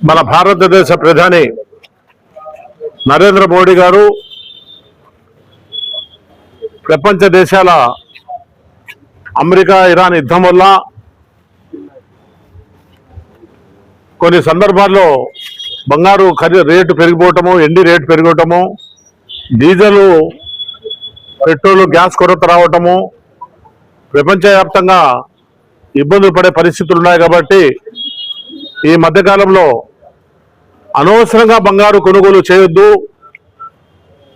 మన భారతదేశ ప్రధాని నరేంద్ర మోడీ గారు ప్రపంచ దేశాల అమెరికా ఇరాన్ యుద్ధం వల్ల కొన్ని సందర్భాల్లో బంగారు రేటు పెరిగిపోవటము, ఎండి రేటు పెరిగటము, డీజిల్ పెట్రోల్ గ్యాస్ కొరత రావటము, ప్రపంచవ్యాప్తంగా ఇబ్బందులు పడే పరిస్థితులు ఉన్నాయి. కాబట్టి ఈ మధ్యకాలంలో అనవసరంగా బంగారు కొనుగోలు చేయొద్దు.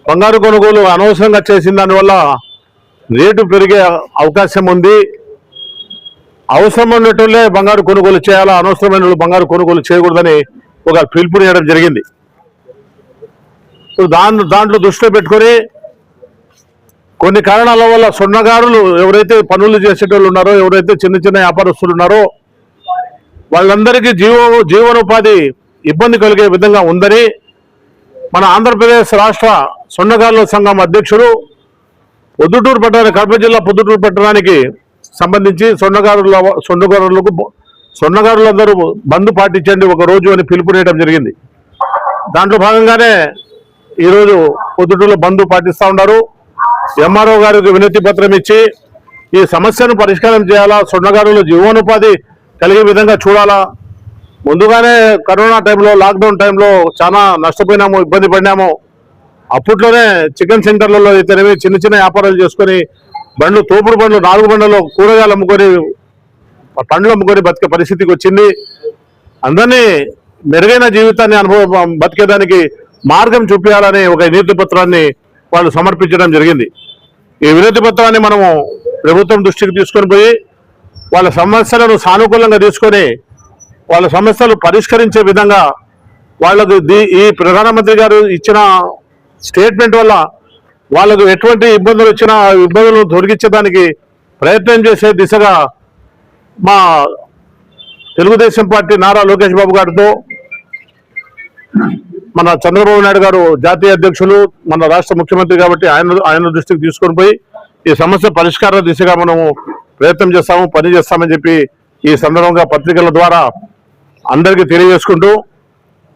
బంగారు కొనుగోలు అనవసరంగా చేసిన దానివల్ల రేటు పెరిగే అవకాశం ఉంది. అవసరం ఉన్నట్లే బంగారు కొనుగోలు చేయాలా, అనవసరమైన బంగారు కొనుగోలు చేయకూడదని ఒక పిలుపునియడం జరిగింది. దాంట్లో దృష్టిలో పెట్టుకొని కొన్ని కారణాల వల్ల స్వర్ణకారులు ఎవరైతే పనులు చేసేటోళ్ళు ఉన్నారో, ఎవరైతే చిన్న చిన్న వ్యాపారస్తులు ఉన్నారో వాళ్ళందరికీ జీవనోపాధి ఇబ్బంది కలిగే విధంగా ఉందని మన ఆంధ్రప్రదేశ్ రాష్ట్ర స్వర్ణకారుల సంఘం అధ్యక్షుడు పొద్దుటూరు పట్టణ, కడప జిల్లా పొద్దుటూరు పట్టణానికి సంబంధించి స్వర్ణకారులందరూ బంద్ పాటించండి ఒక రోజు అని పిలుపునేయడం జరిగింది. దాంట్లో భాగంగానే ఈరోజు పొద్దుటూరులో బంద్ పాటిస్తూ ఉన్నారు. ఎంఆర్ఓ గారికి వినతి పత్రం ఇచ్చి ఈ సమస్యను పరిష్కారం చేయాలా, స్వర్ణకారులు జీవనోపాధి కలిగే విధంగా చూడాలా. ముందుగానే కరోనా టైంలో, లాక్డౌన్ టైంలో చాలా నష్టపోయినాము, ఇబ్బంది పడినాము. అప్పట్లోనే చికెన్ సెంటర్లలో అయితేనేవి చిన్న చిన్న వ్యాపారాలు చేసుకొని బండ్లు, తోపుడు బండ్లు, 4 బండ్లలో కూరగాయలు అమ్ముకొని, పండ్లు అమ్ముకొని బతికే పరిస్థితికి వచ్చింది. అందరినీ మెరుగైన జీవితాన్ని బతికేదానికి మార్గం చూపించాలని ఒక వినతి పత్రాన్ని వాళ్ళు సమర్పించడం జరిగింది. ఈ వినతి పత్రాన్ని మనము ప్రభుత్వం దృష్టికి తీసుకొని పోయి వాళ్ళ సమస్యలను సానుకూలంగా తీసుకొని వాళ్ళ సమస్యలు పరిష్కరించే విధంగా వాళ్ళకు ఈ ప్రధానమంత్రి గారు ఇచ్చిన స్టేట్మెంట్ వల్ల వాళ్ళకు ఎటువంటి ఇబ్బందులు వచ్చినా ఆ ఇబ్బందులను తొలగించడానికి ప్రయత్నం చేసే దిశగా మా తెలుగుదేశం పార్టీ నారా లోకేష్ బాబు గారితో మన చంద్రబాబు నాయుడు గారు జాతీయ అధ్యక్షులు, మన రాష్ట్ర ముఖ్యమంత్రి కాబట్టి ఆయన దృష్టికి తీసుకొని పోయి ఈ సమస్య పరిష్కార దిశగా మనము ప్రయత్నం చేస్తాము, పని చేస్తామని చెప్పి ఈ సందర్భంగా పత్రికల ద్వారా అందరికీ తెలియజేసుకుంటూ,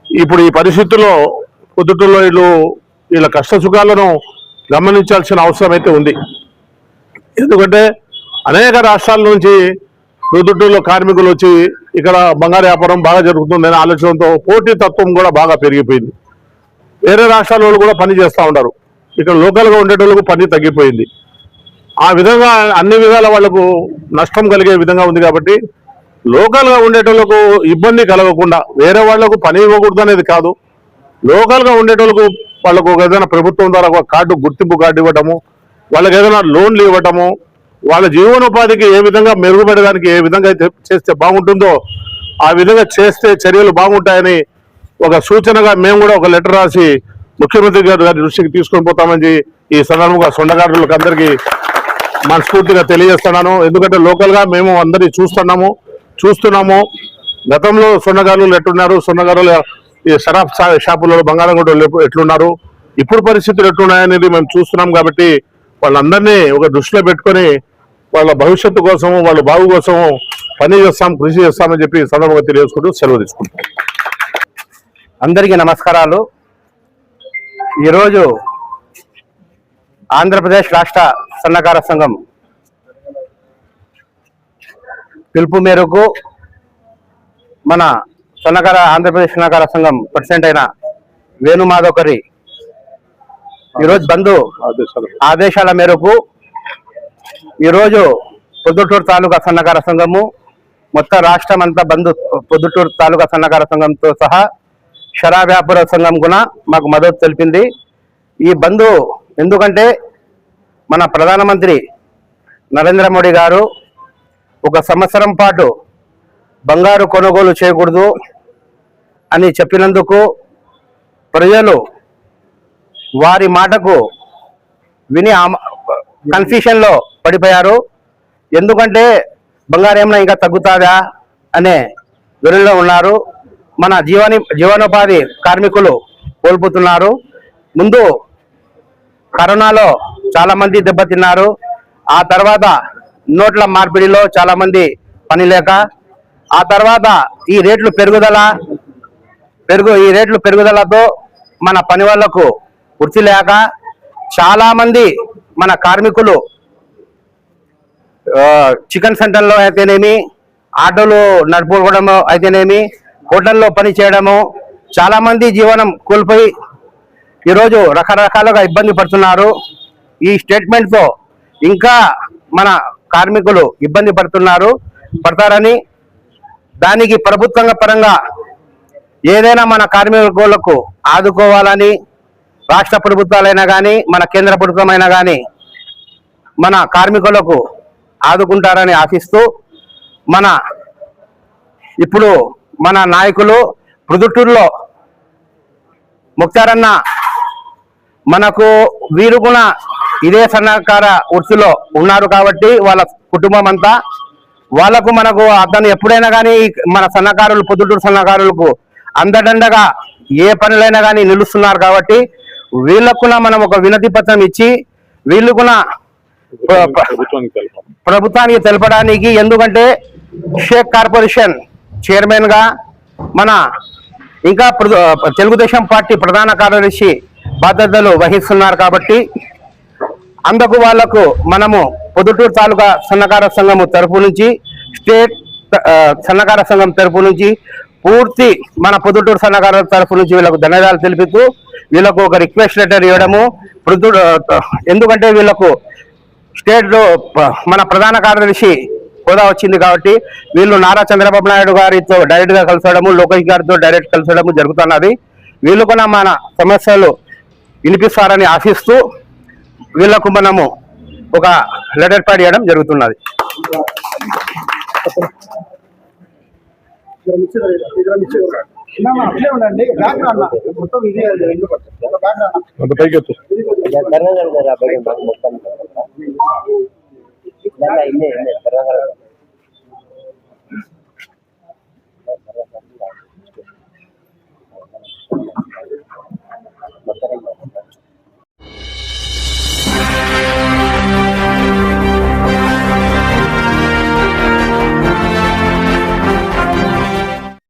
ఇప్పుడు ఈ పరిస్థితుల్లో పొద్దుటూరులో వీళ్ళ కష్ట సుఖాలను గమనించాల్సిన అవసరం అయితే ఉంది. ఎందుకంటే అనేక రాష్ట్రాల నుంచి పొద్దుటూరులో కార్మికులు వచ్చి ఇక్కడ బంగారు వ్యాపారం బాగా జరుగుతుందనే ఆలోచనతో పోటీ తత్వం కూడా బాగా పెరిగిపోయింది. వేరే రాష్ట్రాల వాళ్ళు కూడా పని చేస్తూ ఉంటారు, ఇక్కడ లోకల్గా ఉండేటోళ్ళకు పని తగ్గిపోయింది. ఆ విధంగా అన్ని విధాల వాళ్లకు నష్టం కలిగే విధంగా ఉంది. కాబట్టి లోకల్గా ఉండేటోళ్లకు ఇబ్బంది కలగకుండా వేరే వాళ్లకు పని ఇవ్వకూడదు అనేది కాదు, లోకల్గా ఉండేటోళ్లకు వాళ్ళకు ఏదైనా ప్రభుత్వం ద్వారా ఒక కార్డు, గుర్తింపు కార్డు ఇవ్వటము, వాళ్ళకి ఏదైనా లోన్లు ఇవ్వటము, వాళ్ళ జీవనోపాధికి ఏ విధంగా మెరుగుపడడానికి ఏ విధంగా అయితే చేస్తే బాగుంటుందో ఆ విధంగా చేస్తే చర్యలు బాగుంటాయని ఒక సూచనగా మేము కూడా ఒక లెటర్ రాసి ముఖ్యమంత్రి గారి దృష్టికి తీసుకొని పోతామని ఈ సందర్భంగా స్వర్ణకారులకు అందరికీ మనస్ఫూర్తిగా తెలియజేస్తున్నాను. ఎందుకంటే లోకల్గా మేము అందరినీ చూస్తున్నాము. గతంలో స్వర్ణకారులు ఎట్లున్నారు, స్వర్ణకారులు ఈ షరాఫ్ షాపులలో, బంగారం కూడా ఎట్లున్నారు, ఇప్పుడు పరిస్థితులు ఎట్లున్నాయనేది మేము చూస్తున్నాం. కాబట్టి వాళ్ళందరినీ ఒక దృష్టిలో పెట్టుకొని వాళ్ళ భవిష్యత్తు కోసము, వాళ్ళ బాగు కోసము పని చేస్తాం, కృషి చేస్తామని చెప్పి సందర్భంగా తెలియజేసుకుంటూ సెలవు తీసుకుంటాం. అందరికీ నమస్కారాలు. ఈరోజు ఆంధ్రప్రదేశ్ రాష్ట్ర స్వర్ణకార సంఘం పిలుపు మేరకు మన ఆంధ్రప్రదేశ్ స్వర్ణకార సంఘం ప్రెసిడెంట్ అయిన వేణుమాధవకరి ఈరోజు బంధు ఆదేశాల మేరకు ఈరోజు పొద్దుటూరు తాలూకా స్వర్ణకార సంఘము మొత్తం రాష్ట్రం అంతా బంధు, పొద్దుటూరు తాలూకా స్వర్ణకార సంఘంతో సహా షరా వ్యాపార సంఘం కూడా మాకు మద్దతు తెలిపింది. ఈ బంధు ఎందుకంటే మన ప్రధానమంత్రి నరేంద్ర మోడీ గారు 1 సంవత్సరం పాటు బంగారు కొనుగోలు చేయకూడదు అని చెప్పినందుకు ప్రజలు వారి మాటకు విని కన్ఫ్యూషన్లో పడిపోయారు. ఎందుకంటే బంగారు ఏమైనా ఇంకా తగ్గుతుందా అనే ధోరణిలో ఉన్నారు. మన జీవనోపాధి కార్మికులు కోల్పోతున్నారు. ముందు కరోనాలో చాలా మంది దెబ్బతిన్నారు. ఆ తర్వాత నోట్ల మార్పిడిలో చాలా మంది పని లేక, ఆ తర్వాత ఈ రేట్లు పెరుగుదల, ఈ రేట్లు పెరుగుదలతో మన పని వాళ్లకు వృత్తి లేక చాలా మంది మన కార్మికులు చికెన్ సెంటర్లో అయితేనేమి, ఆటోలు నడుపుకోవడము అయితేనేమి, హోటల్లో పని చేయడము, చాలా మంది జీవనం కోల్పోయి ఈరోజు రకరకాలుగా ఇబ్బంది పడుతున్నారు. ఈ స్టేట్మెంట్ తో ఇంకా మన కార్మికులు ఇబ్బంది పడతారని, దానికి ప్రభుత్వ పరంగా ఏదైనా మన కార్మికులకు ఆదుకోవాలని రాష్ట్ర ప్రభుత్వాలైనా కానీ, మన కేంద్ర ప్రభుత్వమైనా కానీ మన కార్మికులకు ఆదుకుంటారని ఆశిస్తూ, ఇప్పుడు మన నాయకులు ప్రొద్దుటూరులో ముక్తారన్న మనకు వీరు కూడా ఇదే సన్నకార వృత్తిలో ఉన్నారు కాబట్టి వాళ్ళ కుటుంబం అంతా మనకు అతను ఎప్పుడైనా కానీ మన సన్నకారులు, పొద్దుటూరు సన్నకారులకు అందడండగా ఏ పనులైనా కానీ నిలుస్తున్నారు కాబట్టి వీళ్ళకు మనం ఒక వినతి పత్రం ఇచ్చి వీళ్ళు కూడా ప్రభుత్వానికి తెలపడానికి, ఎందుకంటే షేక్ కార్పొరేషన్ చైర్మన్ గా మన ఇంకా తెలుగుదేశం పార్టీ ప్రధాన కార్యదర్శి బాధ్యతలు వహిస్తున్నారు కాబట్టి అందుకు వాళ్లకు మనము పొద్దుటూరు తాలూకా సన్నకార సంఘం తరపు నుంచి, స్టేట్ సన్నకార సంఘం తరపు నుంచి, పూర్తి మన పొద్దుటూరు సన్నకార తరపు నుంచి వీళ్ళకు ధన్యవాదాలు తెలుపుతూ వీళ్ళకు ఒక రిక్వెస్ట్ లెటర్ ఇవ్వడము. ఎందుకంటే వీళ్ళకు స్టేట్ లో మన ప్రధాన కార్యదర్శి హోదా వచ్చింది కాబట్టి వీళ్ళు నారా చంద్రబాబు నాయుడు గారితో డైరెక్ట్ గా కలిసడము, లోకేష్ గారితో డైరెక్ట్ కలిసడము జరుగుతున్నది. వీళ్ళు కూడా మన సమస్యలు వినిపిస్తారని ఆశిస్తూ వీళ్ళకు మనము ఒక లెటర్ ప్యాడ్ చేయడం జరుగుతున్నది. మొత్తం